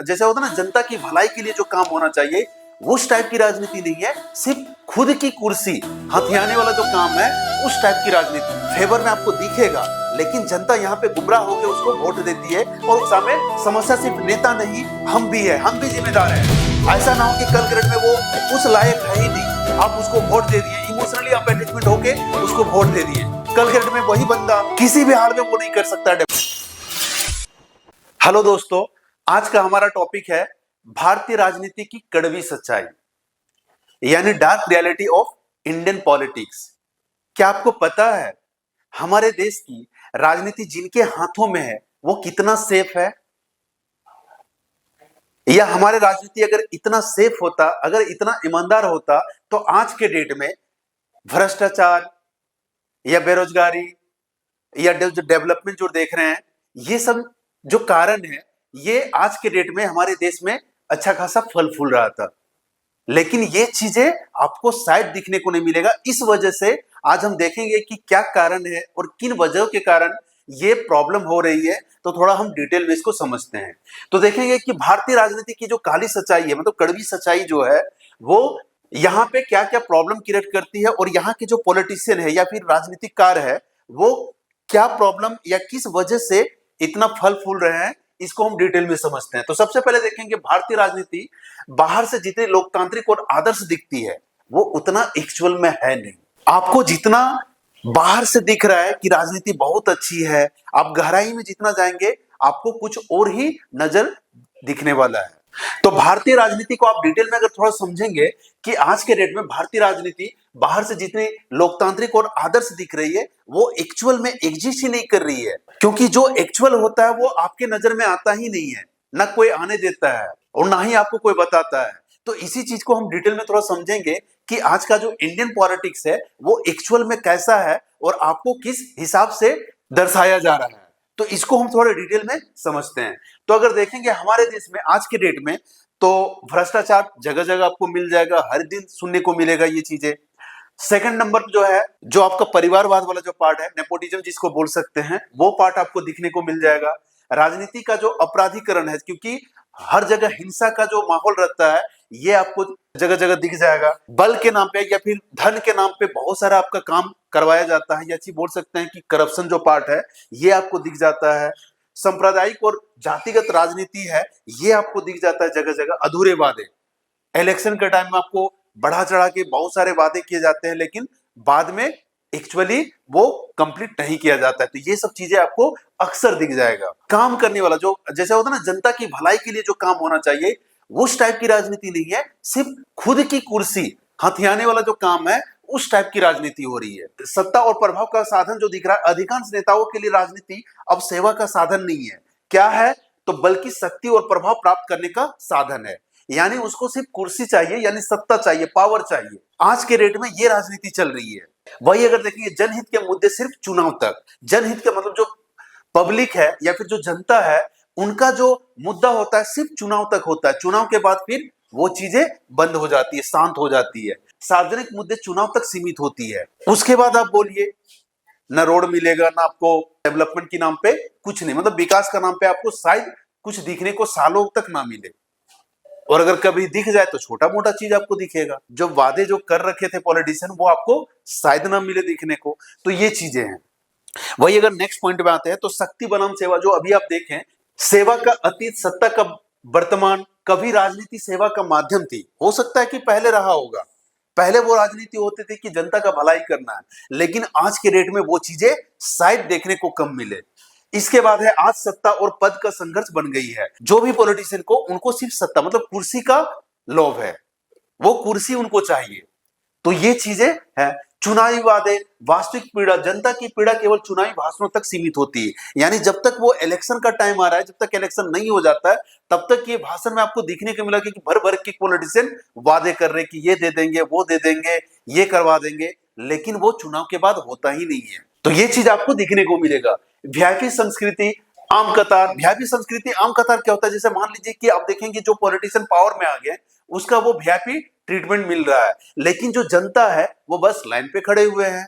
जैसे होता है ना, जनता की भलाई के लिए जो काम होना चाहिए उस टाइप की राजनीति नहीं है। सिर्फ खुद की कुर्सी हथियाने वाला जो काम है उस टाइप की राजनीति फेवर में आपको दिखेगा, लेकिन जनता यहाँ पे गुमराह होकर उसको वोट देती है। और सामने समस्या सिर्फ नेता नहीं, हम भी है, हम भी जिम्मेदार हैं। ऐसा ना हो कि कल के डेट में वो उस लायक है ही नहीं, आप उसको वोट दे दिए, इमोशनली आप अटैचमेंट होके उसको वोट दे दिए, कल के डेट में वही बंदा किसी भी हाल में वो नहीं कर सकता। हेलो दोस्तों, आज का हमारा टॉपिक है भारतीय राजनीति की कड़वी सच्चाई, यानी dark reality of Indian politics. क्या आपको पता है हमारे देश की राजनीति जिनके हाथों में है वो कितना सेफ है? या हमारे राजनीति अगर इतना सेफ होता, अगर इतना ईमानदार होता, तो आज के डेट में भ्रष्टाचार या बेरोजगारी या जो डेवलपमेंट जो देख रहे हैं, ये सब जो कारण है, ये आज के डेट में हमारे देश में अच्छा खासा फल फूल रहा था। लेकिन ये चीजें आपको शायद दिखने को नहीं मिलेगा। इस वजह से आज हम देखेंगे कि क्या कारण है और किन वजहों के कारण ये प्रॉब्लम हो रही है। तो थोड़ा हम डिटेल में इसको समझते हैं। तो देखेंगे कि भारतीय राजनीति की जो काली सच्चाई है, मतलब कड़वी सच्चाई जो है, वो यहाँ पे क्या क्या प्रॉब्लम क्रिएट करती है और यहाँ के जो पॉलिटिशियन है या फिर राजनीतिकार है वो क्या प्रॉब्लम या किस वजह से इतना फल फूल रहे हैं, इसको हम डिटेल में समझते हैं। तो सबसे पहले देखेंगे भारतीय राजनीति बाहर से जितनी लोकतांत्रिक और आदर्श दिखती है वो उतना एक्चुअल में है नहीं। आपको जितना बाहर से दिख रहा है कि राजनीति बहुत अच्छी है, आप गहराई में जितना जाएंगे आपको कुछ और ही नजर दिखने वाला है। तो भारतीय राजनीति को आप डिटेल में अगर थोड़ा समझेंगे कि आज के डेट में भारतीय राजनीति बाहर से जितनी लोकतांत्रिक और आदर्श दिख रही है वो एक्चुअल में एग्जिस्ट ही नहीं कर रही है, क्योंकि जो एक्चुअल होता है वो आपके नजर में आता ही नहीं है, ना कोई आने देता है और ना ही आपको कोई बताता है। तो इसी चीज को हम डिटेल में थोड़ा समझेंगे कि आज का जो इंडियन पॉलिटिक्स है वो एक्चुअल में कैसा है और आपको किस हिसाब से दर्शाया जा रहा है। तो इसको हम थोड़ा डिटेल में समझते हैं। तो अगर देखेंगे हमारे देश में आज के डेट में, तो भ्रष्टाचार जगह जगह आपको मिल जाएगा, हर दिन सुनने को मिलेगा ये चीजें। सेकंड नंबर जो है, जो आपका परिवारवाद वाला जो पार्ट है, नेपोटिज्म जिसको बोल सकते हैं, वो पार्ट आपको दिखने को मिल जाएगा। राजनीति का जो अपराधीकरण है, क्योंकि हर जगह हिंसा का जो माहौल रहता है ये आपको जगह जगह दिख जाएगा। बल के नाम पे या फिर धन के नाम पे बहुत सारा आपका काम करवाया जाता है, या अच्छी बोल सकते हैं कि करप्शन जो पार्ट है ये आपको दिख जाता है। सांप्रदायिक और जातिगत राजनीति है ये आपको दिख जाता है जगह जगह। अधूरे वादे, इलेक्शन के टाइम में आपको बढ़ा चढ़ा के बहुत सारे वादे किए जाते हैं लेकिन बाद में एक्चुअली वो कंप्लीट नहीं किया जाता है। तो ये सब चीजें आपको अक्सर दिख जाएगा। काम करने वाला जो, जैसे होता है ना, जनता की भलाई के लिए जो काम होना चाहिए उस टाइप की राजनीति नहीं है। सिर्फ खुद की कुर्सी हथियाने वाला जो काम है उस टाइप की राजनीति हो रही है। सत्ता और प्रभाव का साधन जो दिख रहा है, अधिकांश नेताओं के लिए राजनीति अब सेवा का साधन नहीं है। क्या है? तो बल्कि शक्ति और प्रभाव प्राप्त करने का साधन है। यानी उसको सिर्फ कुर्सी चाहिए, यानी सत्ता चाहिए, पावर चाहिए। आज के रेट में ये राजनीति चल रही है। वही अगर देखिए जनहित के मुद्दे सिर्फ चुनाव तक, जनहित के मतलब जो पब्लिक है या फिर जो जनता है उनका जो मुद्दा होता है सिर्फ चुनाव तक होता है। चुनाव के बाद फिर वो चीजें बंद हो जाती है, शांत हो जाती है। सार्वजनिक मुद्दे चुनाव तक सीमित होती है। उसके बाद आप बोलिए ना रोड मिलेगा, ना आपको डेवलपमेंट के नाम पे कुछ नहीं, मतलब विकास का नाम पे आपको शायद कुछ दिखने को सालों तक ना मिले, और अगर कभी दिख जाए तो छोटा मोटा चीज आपको दिखेगा। जो वादे जो कर रखे थे पॉलिटिशियन वो आपको शायद ना मिले दिखने को। तो ये चीजें हैं। वही अगर नेक्स्ट पॉइंट में आते हैं तो शक्ति बनाम सेवा, जो अभी आप देखें, सेवा का अतीत, सत्ता का वर्तमान, कभी राजनीति सेवा का माध्यम थी। हो सकता है कि पहले रहा होगा, पहले वो राजनीति होती थी कि जनता का भलाई करना है, लेकिन आज के डेट में वो चीजें शायद देखने को कम मिले। इसके बाद है आज सत्ता और पद का संघर्ष बन गई है। जो भी पॉलिटिशियन को, उनको सिर्फ सत्ता मतलब कुर्सी का लोभ है, वो कुर्सी उनको चाहिए। तो ये चीजें हैं। चुनावी वादे, वास्तविक पीड़ा, जनता की पीड़ा केवल चुनावी भाषणों तक सीमित होती है। यानी जब तक वो इलेक्शन का टाइम आ रहा है, जब तक इलेक्शन नहीं हो जाता है, तब तक ये भाषण में आपको दिखने को मिला कि भर भर के पॉलिटिशियन वादे कर रहे कि ये दे देंगे, वो दे देंगे, ये करवा देंगे, लेकिन वो चुनाव के बाद होता ही नहीं है। तो ये चीज आपको दिखने को मिलेगा। वीआईपी संस्कृति, आम कतार। वीआईपी संस्कृति, आम कतार क्या होता है? जैसे मान लीजिए कि आप देखेंगे जो पॉलिटिशियन पावर में आ गए उसका वो वीआईपी ट्रीटमेंट मिल रहा है, लेकिन जो जनता है वो बस लाइन पे खड़े हुए हैं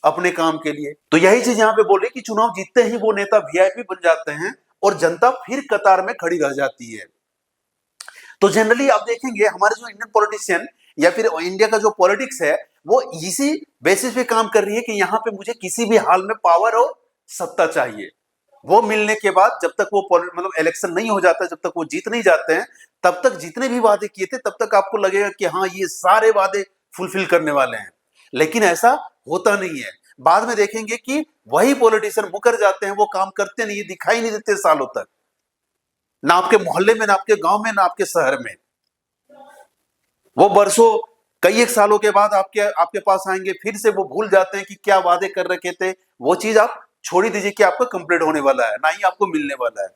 अपने काम के लिए। तो यही चीज यहाँ पे बोल रही कि चुनाव जीतते ही वो नेता वीआईपी बन जाते हैं और जनता फिर कतार में खड़ी रह जाती है। तो जनरली आप देखेंगे हमारे जो इंडियन पॉलिटिशियन या फिर इंडिया का जो पॉलिटिक्स है वो इसी बेसिस पे काम कर रही है कि यहाँ पे मुझे किसी भी हाल में पावर और सत्ता चाहिए। वो मिलने के बाद जब तक वो मतलब इलेक्शन नहीं हो जाता, जब तक वो जीत नहीं जाते हैं, तब तक जितने भी वादे किए थे तब तक आपको लगेगा कि हाँ ये सारे वादे फुलफिल करने वाले हैं, लेकिन ऐसा होता नहीं है। बाद में देखेंगे कि वही पॉलिटिशियन मुकर जाते हैं, वो काम करते नहीं, दिखाई नहीं देते सालों तक, ना आपके मोहल्ले में, ना आपके गांव में, ना आपके शहर में। वो बरसों कई एक सालों के बाद आपके पास आएंगे, फिर से वो भूल जाते हैं कि क्या वादे कर रखे थे। वो चीज आप छोड़ ही दीजिए कि आपका कंप्लीट होने वाला है, ना ही आपको मिलने वाला है।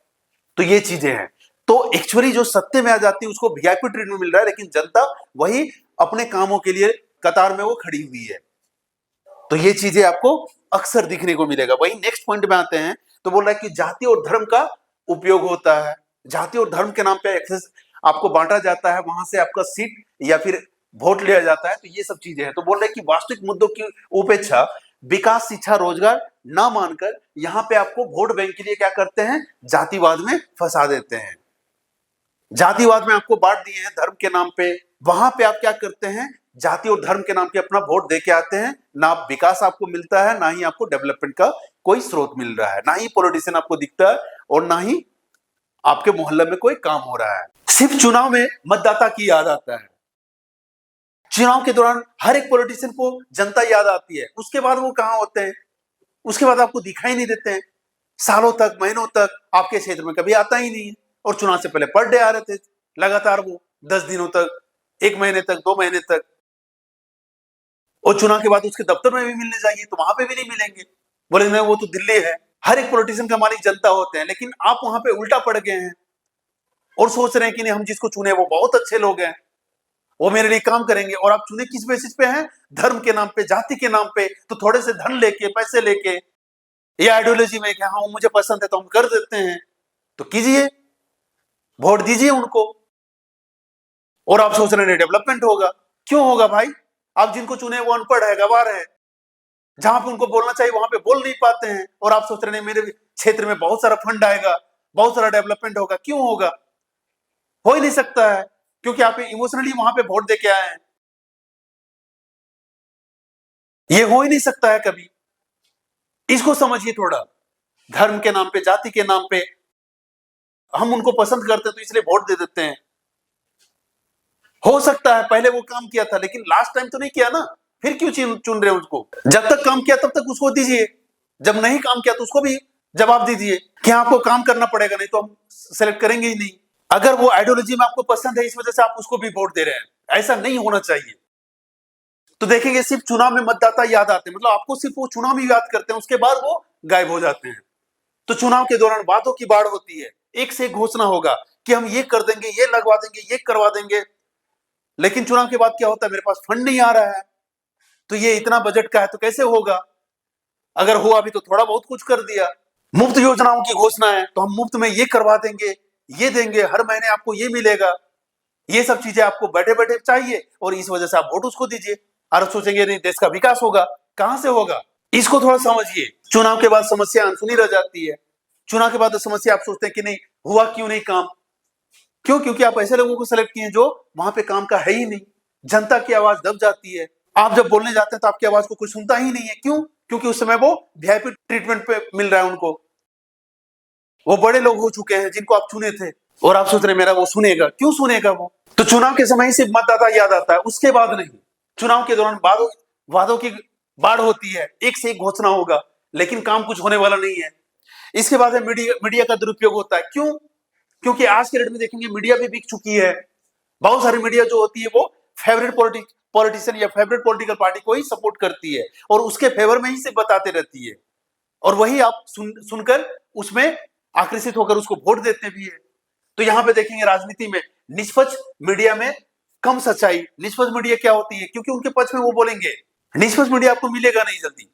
तो ये चीजें हैं। तो एक्चुअली जो सत्ते में आ जाती है उसको वीआईपी ट्रीटमेंट मिल रहा है, लेकिन जनता वही अपने कामों के लिए कतार में वो खड़ी हुई है। तो ये चीजें आपको अक्सर दिखने को मिलेगा। वही नेक्स्ट पॉइंट में आते हैं तो बोल रहा है कि जाति और धर्म का उपयोग होता है। जाति और धर्म के नाम पे एक्सेस आपको बांटा जाता है, वहां से आपका सीट या फिर वोट लिया जाता है। तो ये सब चीजें हैं। तो बोल रहे हैं कि वास्तविक मुद्दों की उपेक्षा विकास, शिक्षा, रोजगार ना मानकर यहाँ पे आपको वोट बैंक के लिए क्या करते हैं, जातिवाद में फंसा देते हैं। जातिवाद में आपको बांट दिए हैं धर्म के नाम पे, वहां पे आप क्या करते हैं, जाति और धर्म के नाम पे अपना वोट दे के आते हैं। ना विकास आपको मिलता है, ना ही आपको डेवलपमेंट का कोई स्रोत मिल रहा है, ना ही पॉलिटिशियन आपको दिखता है, और ना ही आपके मोहल्ले में कोई काम हो रहा है। सिर्फ चुनाव में मतदाता की याद आता है। चुनाव के दौरान हर एक पॉलिटिशियन को जनता याद आती है, उसके बाद वो कहां होते हैं, उसके बाद आपको दिखाई नहीं देते हैं। सालों तक, महीनों तक आपके क्षेत्र में कभी आता ही नहीं है। और चुनाव से पहले पर डे आ रहे थे लगातार, वो 10 दिनों तक, 1 महीने तक, 2 महीने तक। और चुनाव के बाद उसके दफ्तर में भी मिलने जाइए तो वहां पे भी नहीं मिलेंगे, बोले नहीं वो तो दिल्ली है। हर एक पॉलिटिशियन का मालिक जनता होते हैं, लेकिन आप वहां पे उल्टा पड़ गए हैं और सोच रहे हैं कि नहीं हम जिसको चुने वो बहुत अच्छे लोग हैं, वो मेरे लिए काम करेंगे। और आप चुने किस बेसिस पे हैं, धर्म के नाम पे, जाति के नाम पे। तो थोड़े से धन लेके, पैसे लेके, या आइडियोलॉजी में कि हाँ मुझे पसंद है तो हम कर देते हैं, तो कीजिए, वोट दीजिए उनको। और आप सोच रहे हैं डेवलपमेंट होगा, क्यों होगा भाई? आप जिनको चुने वो अनपढ़ है, गवार है, जहां पे उनको बोलना चाहिए वहां पे बोल नहीं पाते हैं। और आप सोच रहे हैं मेरे क्षेत्र में बहुत सारा फंड आएगा, बहुत सारा डेवलपमेंट होगा, क्यों होगा? हो ही नहीं सकता है, क्योंकि आप इमोशनली वहां पे वोट दे के आए हैं। ये हो ही नहीं सकता है कभी। इसको समझिए थोड़ा। धर्म के नाम पे, जाति के नाम पे हम उनको पसंद करते हैं तो इसलिए वोट दे देते हैं। हो सकता है पहले वो काम किया था, लेकिन लास्ट टाइम तो नहीं किया ना, फिर क्यों चुन रहे हैं उसको? जब तक काम किया तब तक उसको दीजिए, जब नहीं काम किया तो उसको भी जवाब दीजिए कि आपको काम करना पड़ेगा, नहीं तो हम सेलेक्ट करेंगे ही नहीं। अगर वो आइडियोलॉजी में आपको पसंद है इस वजह से आप उसको भी वोट दे रहे हैं, ऐसा नहीं होना चाहिए। तो देखेंगे सिर्फ चुनाव में मतदाता याद आते हैं, मतलब आपको सिर्फ वो चुनाव में याद करते हैं, उसके बाद वो गायब हो जाते हैं। तो चुनाव के दौरान वादों की बाढ़ होती है, एक से एक घोषणा होगा कि हम ये कर देंगे, ये लगवा देंगे, ये करवा देंगे। लेकिन चुनाव के बाद क्या होता है, मेरे पास फंड नहीं आ रहा है, तो ये इतना बजट का है तो कैसे होगा? अगर हुआ भी तो थोड़ा बहुत कुछ कर दिया। मुफ्त योजनाओं की घोषणा है तो हम मुफ्त में ये करवा देंगे, ये देंगे, हर महीने आपको ये मिलेगा। ये सब चीजें आपको बैठे बैठे चाहिए और इस वजह से आप वोट उसको दीजिए। और सोचेंगे नहीं देश का विकास होगा, कहां से होगा? इसको थोड़ा समझिए। चुनाव के बाद समस्या अनसुनी रह जाती है। चुनाव के बाद समस्या आप सोचते हैं कि नहीं हुआ क्यों नहीं काम, क्यों? क्योंकि आप ऐसे लोगों को सेलेक्ट किए जो वहां पे काम का है ही नहीं। जनता की आवाज दब जाती है। आप जब बोलने जाते हैं तो आपकी आवाज को कोई सुनता ही नहीं है, क्यों? क्योंकि उस समय वो वीआईपी ट्रीटमेंट पे मिल रहा है उनको। वो बड़े लोग हो चुके हैं जिनको आप चुने थे, और आप सोच रहे मेरा वो सुनेगा, क्यों सुनेगा वो? तो चुनाव के समय ही सिर्फ मतदाता याद आता है, उसके बाद नहीं। चुनाव के दौरान वादों की बाढ़ होती है, एक से एक घोषणा होगा, लेकिन काम कुछ होने वाला नहीं है। इसके बाद मीडिया का दुरुपयोग होता है, क्यों? क्योंकि आज के डेट में देखेंगे मीडिया भी बिक चुकी है। बहुत सारी मीडिया जो होती है वो फेवरेट पॉलिटिशियन या फेवरेट पॉलिटिकल पार्टी को ही सपोर्ट करती है और उसके फेवर में ही से बताते रहती है, और वही आप सुनकर उसमें आकर्षित होकर उसको वोट देते भी है। तो यहां पे देखेंगे राजनीति में निष्पक्ष मीडिया में कम सच्चाई। निष्पक्ष मीडिया क्या होती है? क्योंकि उनके पक्ष में वो बोलेंगे। निष्पक्ष मीडिया आपको मिलेगा नहीं जल्दी,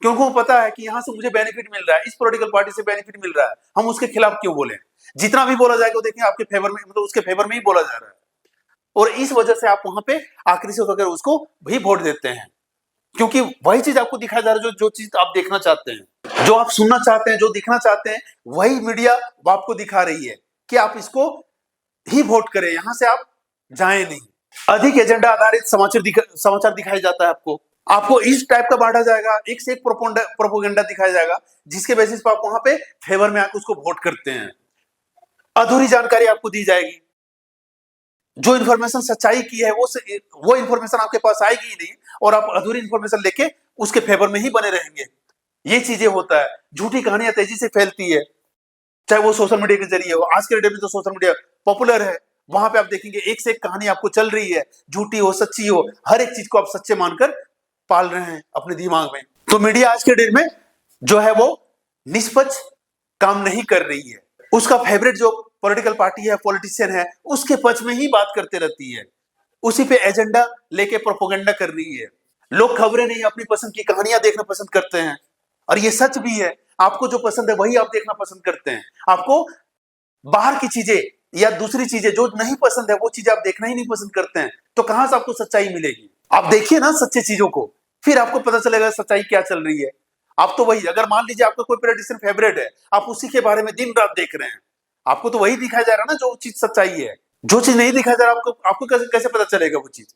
क्योंकि वो पता है कि यहां से मुझे बेनिफिट मिल रहा है, इस पॉलिटिकल पार्टी से बेनिफिट मिल रहा है, हम उसके खिलाफ क्यों बोले? जितना भी बोला जाएगा वो देखेंगे आपके फेवर में, मतलब उसके फेवर में ही बोला जा रहा है, और इस वजह से आप वहां पे आकर्षित होकर उसको भी वोट देते हैं, क्योंकि वही चीज आपको दिखाया जा रहा है जो चीज आप देखना चाहते हैं, जो आप सुनना चाहते हैं, जो दिखना चाहते हैं, वही मीडिया वो आपको दिखा रही है कि आप इसको ही वोट करें, यहां से आप जाएं नहीं। अधिक एजेंडा आधारित समाचार दिखाया जाता है आपको, आपको इस टाइप का बांटा जाएगा, एक से एक प्रोपोगेंडा दिखाया जाएगा, जिसके बेसिस पर आप वहां पे फेवर में आकर उसको वोट करते हैं। अधूरी जानकारी आपको दी जाएगी, जो इन्फॉर्मेशन सच्चाई की है वो इन्फॉर्मेशन आपके पास आएगी ही नहीं, और आप अधूरी इन्फॉर्मेशन लेके उसके फेवर में ही बने रहेंगे। ये चीजें होता है, झूठी कहानियां तेजी से फैलती है, चाहे वो सोशल मीडिया के जरिए हो। आज के डेट में तो सोशल मीडिया पॉपुलर है, वहां पे आप देखेंगे एक से एक कहानी आपको चल रही है, झूठी हो सच्ची हो, हर एक चीज को आप सच्चे मानकर पाल रहे हैं अपने दिमाग में। तो मीडिया आज के डेट में जो है वो निष्पक्ष काम नहीं कर रही है, उसका फेवरेट जो पॉलिटिकल पार्टी है, पॉलिटिशियन है, उसके पक्ष में ही बात करते रहती है, उसी पे एजेंडा लेके प्रोपोगेंडा कर रही है। लोग खबरें नहीं, अपनी पसंद की कहानियां देखना पसंद करते हैं, और ये सच भी है। आपको जो पसंद है वही आप देखना पसंद करते हैं, आपको बाहर की चीजें या दूसरी चीजें जो नहीं पसंद है वो चीजें आप देखना ही नहीं पसंद करते हैं। तो कहां से आपको सच्चाई मिलेगी? आप देखिए ना सच्ची चीजों को, फिर आपको पता चलेगा सच्चाई क्या चल रही है। आप तो वही, अगर मान लीजिए आपका कोई पॉलिटिशियन फेवरेट है, आप उसी के बारे में दिन रात देख रहे हैं, आपको तो वही दिखाया जा रहा है ना जो चीज सच्चाई है। जो चीज नहीं दिखाया जा रहा आपको कैसे पता चलेगा वो चीज?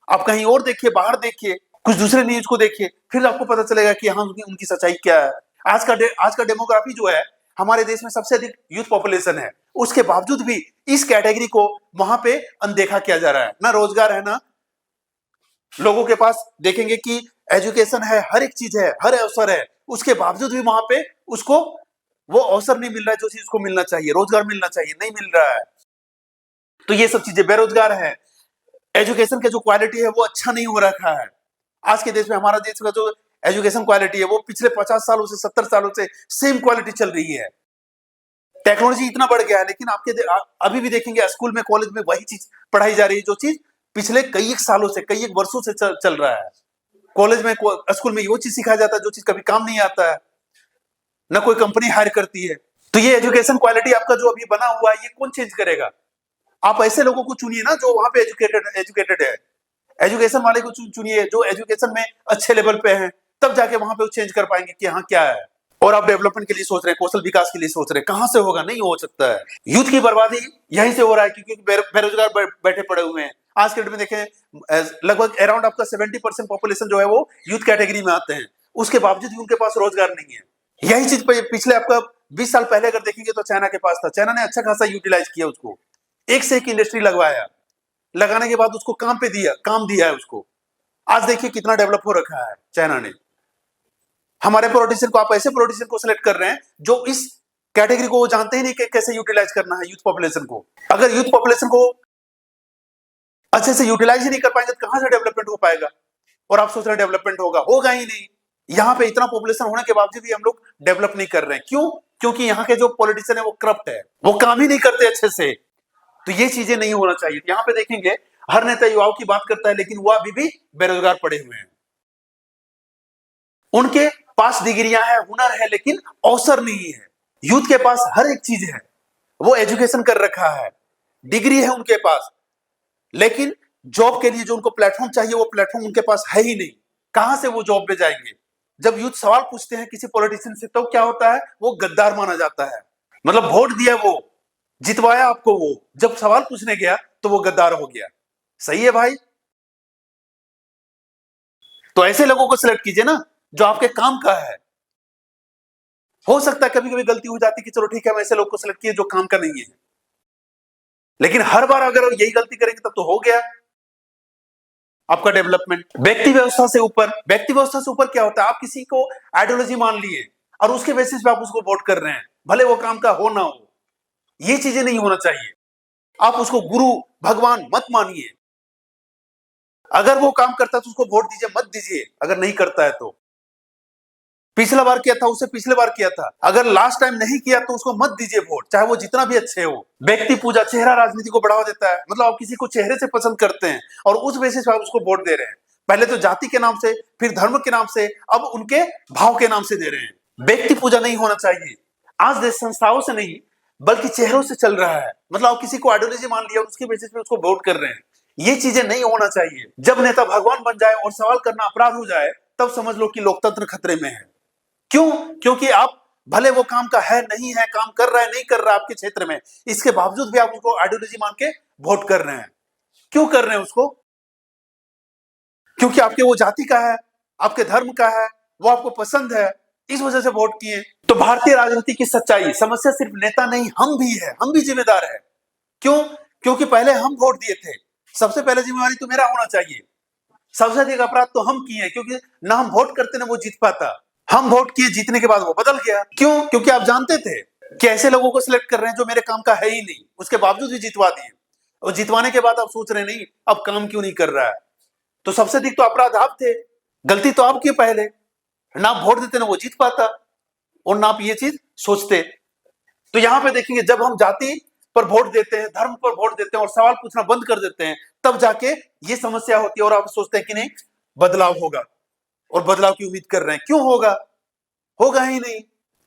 आप कहीं और देखिए, बाहर देखिए, कुछ दूसरे न्यूज को देखिए, फिर आपको पता चलेगा कि हाँ उनकी सच्चाई क्या है। आज का डेमोग्राफी जो है, हमारे देश में सबसे अधिक यूथ पॉपुलेशन है, उसके बावजूद भी इस कैटेगरी को वहां पे अनदेखा किया जा रहा है। ना रोजगार है, ना लोगों के पास देखेंगे कि एजुकेशन है, हर एक चीज है, हर अवसर है, उसके बावजूद भी वहां पे उसको वो अवसर नहीं मिल रहा है जो चीज को मिलना चाहिए, रोजगार मिलना चाहिए, नहीं मिल रहा है। तो ये सब चीजें, बेरोजगार है, एजुकेशन का जो क्वालिटी है वो अच्छा नहीं हो रखा है। आज के देश में, हमारा देश का जो एजुकेशन क्वालिटी है वो पिछले 50 सालों से 70 सालों से सेम क्वालिटी चल रही है। टेक्नोलॉजी इतना बढ़ गया है, लेकिन अभी भी देखेंगे स्कूल में, कॉलेज में वही चीज पढ़ाई जा रही है जो चीज पिछले कई एक सालों से, कई एक वर्षों से चल रहा है। कॉलेज में, स्कूल में वो चीज सिखाया जाता है जो चीज कभी काम नहीं आता है, ना कोई कंपनी हायर करती है। तो ये एजुकेशन क्वालिटी आपका जो अभी बना हुआ है, ये कौन चेंज करेगा? आप ऐसे लोगों को चुनिए ना जो वहां पे एजुकेटेड है, एजुकेशन वाले को चुनिए जो एजुकेशन में अच्छे लेवल पे हैं, तब जाके वहां पे वो चेंज कर पाएंगे कि हाँ क्या है। और आप डेवलपमेंट के लिए सोच रहे हैं, कौशल विकास के लिए सोच रहे हैं, कहां से होगा? नहीं हो सकता है। यूथ की बर्बादी यहीं से हो रहा है, क्योंकि बेरोजगार बैठे पड़े हुए हैं। आज के डेट में देखें, लगभग अराउंड आपका 70% पॉपुलेशन जो है वो यूथ कैटेगरी में आते हैं, उसके बावजूद भी उनके पास रोजगार नहीं है। यही चीज पिछले आपका 20 साल पहले अगर देखेंगे तो चाइना के पास था, चाइना ने अच्छा खासा यूटिलाइज किया उसको, एक से एक इंडस्ट्री लगवाया, लगाने के बाद उसको काम दिया है उसको। आज देखिए कितना डेवलप हो रखा है चाइना ने। हमारे पॉलिटिशियन को, आप ऐसे पॉलिटिशियन को सिलेक्ट कर रहे हैं जो इस कैटेगरी को वो जानते ही नहीं कि कैसे यूटिलाइज करना है यूथ पॉपुलेशन को। अगर यूथ पॉपुलेशन को अच्छे से यूटिलाइज ही नहीं कर पाएंगे तो कहां से डेवलपमेंट हो पाएगा? और आप सोच रहे हैं डेवलपमेंट होगा ही नहीं। यहाँ पे इतना पॉपुलेशन होने के बावजूद भी हम लोग डेवलप नहीं कर रहे हैं। क्यों? क्योंकि यहाँ के जो पॉलिटिशियन है वो करप्ट है, वो काम ही नहीं करते अच्छे से। तो ये चीजें नहीं होना चाहिए। यहाँ पे देखेंगे हर नेता युवाओं की बात करता है, लेकिन वो अभी भी बेरोजगार पड़े हुए हैं। उनके पास डिग्रियां हैं, हुनर है, लेकिन अवसर नहीं है। यूथ के पास हर एक चीज है, वो एजुकेशन कर रखा है, डिग्री है उनके पास, लेकिन जॉब के लिए जो उनको प्लेटफॉर्म चाहिए वो प्लेटफॉर्म उनके पास है ही नहीं। कहां से वो जॉब पे जाएंगे? जब यूथ सवाल पूछते हैं किसी पॉलिटिशियन से तो क्या होता है? वो गद्दार माना जाता है। मतलब वोट दिया, वो जितवाया आपको, वो जब सवाल पूछने गया तो वो गद्दार हो गया। सही है भाई? तो ऐसे लोगों को सिलेक्ट कीजिए ना जो आपके काम का है। हो सकता है कभी कभी गलती हो जाती कि चलो ठीक है, हम ऐसे लोग को सिलेक्ट किए जो काम का नहीं है, लेकिन हर बार अगर यही गलती करेंगे तब तो हो गया आपका डेवलपमेंट। व्यक्ति व्यवस्था से ऊपर क्या होता है? आप किसी को आइडियोलॉजी मान लिए और उसके बेसिस पे आप उसको वोट कर रहे हैं, भले वो काम का हो ना हो। ये चीजें नहीं होना चाहिए। आप उसको गुरु भगवान मत मानिए। अगर वो काम करता है तो उसको वोट दीजिए, मत दीजिए अगर नहीं करता है तो। पिछला बार किया था, उससे पिछले बार किया था, अगर लास्ट टाइम नहीं किया तो उसको मत दीजिए वोट, चाहे वो जितना भी अच्छे हो। व्यक्ति पूजा, चेहरा राजनीति को बढ़ावा देता है। मतलब आप किसी को चेहरे से पसंद करते हैं और उस बेसिस पर आप उसको वोट दे रहे हैं। पहले तो जाति के नाम से, फिर धर्म के नाम से, अब उनके भाव के नाम से दे रहे हैं। व्यक्ति पूजा नहीं होना चाहिए। आज देश संस्थाओं से नहीं बल्कि चेहरों से चल रहा है। मतलब आप किसी को आइडियोलॉजी मान लिया और उसके बेसिस पे उसको वोट कर रहे हैं। ये चीजें नहीं होना चाहिए। जब नेता भगवान बन जाए और सवाल करना अपराध हो जाए, तब समझ लो कि लोकतंत्र खतरे में है। क्यों? क्योंकि आप भले वो काम का है नहीं है, काम कर रहा है नहीं कर रहा है आपके क्षेत्र में, इसके बावजूद भी आप उसको आइडियोलॉजी मान के वोट कर रहे हैं। क्यों कर रहे हैं उसको? क्योंकि आपके वो जाति का है, आपके धर्म का है, वो आपको पसंद है, इस वजह से वोट किए। तो भारतीय राजनीति की सच्चाई, समस्या सिर्फ नेता नहीं, हम भी है, हम भी जिम्मेदार है। क्यों? क्योंकि पहले हम वोट दिए थे। सबसे पहले जिम्मेवारी तो मेरा होना चाहिए। सबसे अधिक अपराध तो हम किए, क्योंकि ना हम वोट करते ना वो जीत पाता। हम वोट किए, जीतने के बाद वो बदल गया। क्यों? क्योंकि आप जानते थे कि ऐसे लोगों को सिलेक्ट कर रहे हैं जो मेरे काम का है ही नहीं, उसके बावजूद भी जितवा दिए। और जितवाने के बाद आप सोच रहे नहीं अब काम क्यों नहीं कर रहा है। तो सबसे अधिक तो अपराध आप थे, गलती तो आप किए पहले। ना आप वोट देते ना वो जीत पाता, और ना आप ये चीज सोचते। तो यहां पे देखेंगे, जब हम जाति पर वोट देते हैं, धर्म पर वोट देते हैं और सवाल पूछना बंद कर देते हैं, तब जाके ये समस्या होती है। और आप सोचते हैं कि नहीं बदलाव होगा, और बदलाव की उम्मीद कर रहे हैं। क्यों होगा? होगा ही नहीं।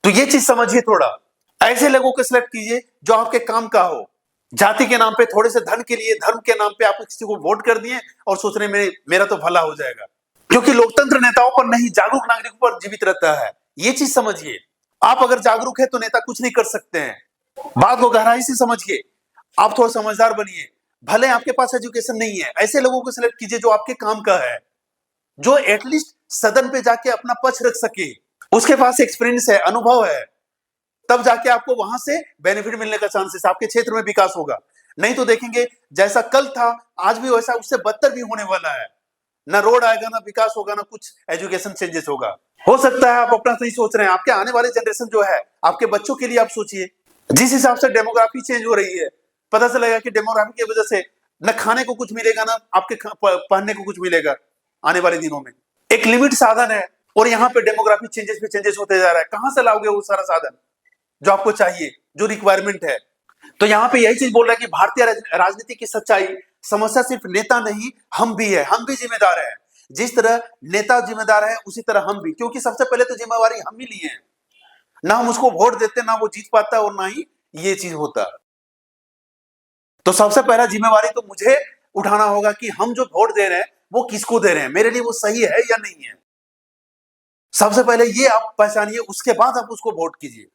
तो ये चीज समझिए थोड़ा। ऐसे लोगों को सिलेक्ट कीजिए जो आपके काम का हो। जाति के नाम पे, थोड़े से धन के लिए, धर्म के नाम पे आप किसी को वोट कर दिए और सोच रहे मेरा तो भला हो जाएगा। क्योंकि लोकतंत्र नेताओं पर नहीं, जागरूक नागरिकों पर जीवित रहता है। ये चीज समझिए। आप अगर जागरूक है तो नेता कुछ नहीं कर सकते हैं। बात को गहराई से समझिए। आप थोड़ा समझदार बनिए। भले आपके पास एजुकेशन नहीं है, ऐसे लोगों को सिलेक्ट कीजिए जो आपके काम का है, जो एटलीस्ट सदन पे जाके अपना पक्ष रख सके, उसके पास एक्सपीरियंस है, अनुभव है। तब जाके आपको वहां से बेनिफिट मिलने का चांसेस, आपके क्षेत्र में विकास होगा। नहीं तो देखेंगे जैसा कल था आज भी वैसा, उससे बदतर भी होने वाला है। ना रोड आएगा, ना विकास होगा, ना कुछ एजुकेशन चेंजेस होगा। हो सकता है आप अपना सही सोच रहे हैं, आपके आने वाले जनरेशन जो है, आपके बच्चों के लिए आप सोचिए। जिस हिसाब से डेमोग्राफी चेंज हो रही है, पता चलेगा कि डेमोग्राफी की वजह से न खाने को कुछ मिलेगा, ना आपके पहनने को कुछ मिलेगा आने वाले दिनों में। एक लिमिट साधन है, और यहाँ पे डेमोग्राफी चेंजेस पे चेंजेस होते जा रहा है। कहां से लाओगे वो सारा साधन जो आपको चाहिए, जो रिक्वायरमेंट है? तो यहाँ पे यही चीज बोल रहा है कि भारतीय राजनीति की सच्चाई, समस्या सिर्फ नेता नहीं, हम भी है, हम भी जिम्मेदार है। जिस तरह नेता जिम्मेदार है उसी तरह हम भी, क्योंकि सबसे पहले तो जिम्मेवारी हम ही लिए हैं। ना हम उसको वोट देते, ना वो जीत पाता, और ना ही ये चीज होता। तो सबसे पहला जिम्मेवारी तो मुझे उठाना होगा कि हम जो वोट दे रहे हैं वो किसको दे रहे हैं, मेरे लिए वो सही है या नहीं है। सबसे पहले ये आप पहचानिए, उसके बाद आप उसको वोट कीजिए।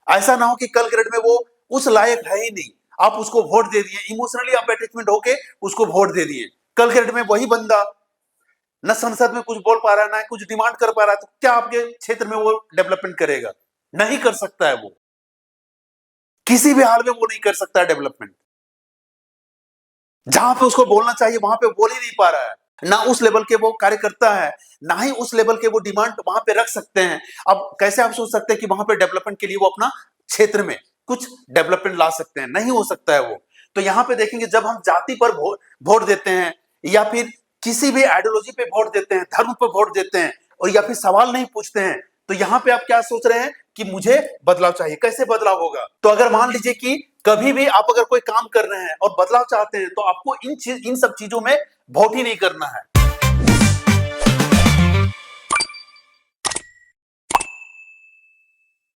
ऐसा ना हो कि कल ग्रेड में वो उस लायक है ही नहीं, आप उसको वोट दे दिए, इमोशनली आप अटैचमेंट होके उसको वोट दे दिए। कल ग्रेड में वही बंदा न संसद में कुछ बोल पा रहा है, ना कुछ डिमांड कर पा रहा है, तो क्या आपके क्षेत्र में वो डेवलपमेंट करेगा? नहीं कर सकता है। वो किसी भी हाल में वो नहीं कर सकता है डेवलपमेंट। जहां पे उसको बोलना चाहिए वहां पे बोल ही नहीं पा रहा है। ना उस लेवल के वो कार्यकर्ता है, ना ही उस लेवल के वो डिमांड वहां पे रख सकते हैं। अब कैसे आप सोच सकते हैं कि वहां पे डेवलपमेंट के लिए वो अपना क्षेत्र में कुछ डेवलपमेंट ला सकते हैं? नहीं हो सकता है वो। तो यहाँ पे देखेंगे, जब हम जाति पर वोट देते हैं, या फिर किसी भी आइडियोलॉजी पे वोट देते हैं, धर्म पर वोट देते हैं, और या फिर सवाल नहीं पूछते हैं, तो यहाँ पे आप क्या सोच रहे हैं कि मुझे बदलाव चाहिए। कैसे बदलाव होगा? तो अगर मान लीजिए कि कभी भी आप अगर कोई काम कर रहे हैं और बदलाव चाहते हैं, तो आपको इन सब चीजों में वोट ही नहीं करना है।